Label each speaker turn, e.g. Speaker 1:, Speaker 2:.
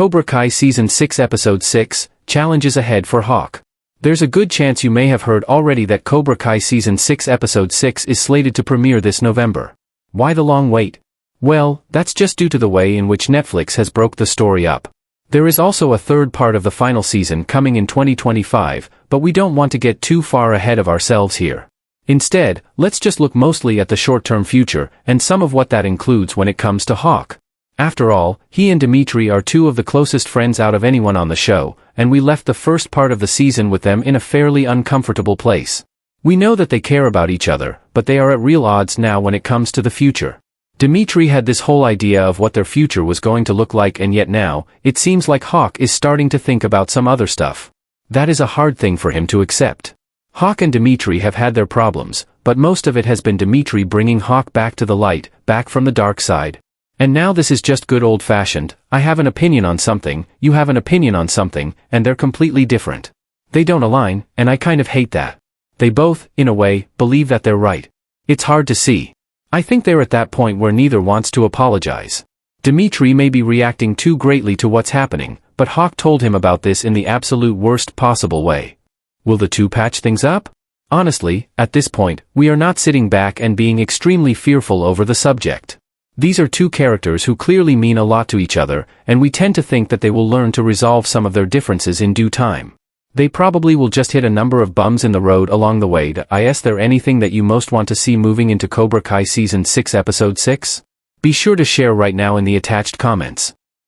Speaker 1: Cobra Kai Season 6 Episode 6, Challenge is ahead for Hawk. There's a good chance you may have heard already that Cobra Kai Season 6 Episode 6 is slated to premiere this November. Why the long wait? Well, that's just due to the way in which Netflix has broke the story up. There is also a third part of the final season coming in 2025, but we don't want to get too far ahead of ourselves here. Instead, let's just look mostly at the short-term future, and some of what that includes when it comes to Hawk. After all, he and Dimitri are two of the closest friends out of anyone on the show, and we left the first part of the season with them in a fairly uncomfortable place. We know that they care about each other, but they are at real odds now when it comes to the future. Dimitri had this whole idea of what their future was going to look like, and yet now, it seems like Hawk is starting to think about some other stuff. That is a hard thing for him to accept. Hawk and Dimitri have had their problems, but most of it has been Dimitri bringing Hawk back to the light, back from the dark side. And now this is just good old-fashioned, I have an opinion on something, you have an opinion on something, and they're completely different. They don't align, and I kind of hate that. They both, in a way, believe that they're right. It's hard to see. I think they're at that point where neither wants to apologize. Dimitri may be reacting too greatly to what's happening, but Hawk told him about this in the absolute worst possible way. Will the two patch things up? Honestly, at this point, we are not sitting back and being extremely fearful over the subject. These are two characters who clearly mean a lot to each other, and we tend to think that they will learn to resolve some of their differences in due time. They probably will just hit a number of bumps in the road along the way. Is there anything that you most want to see moving into Cobra Kai Season 6 Episode 6? Be sure to share right now in the attached comments.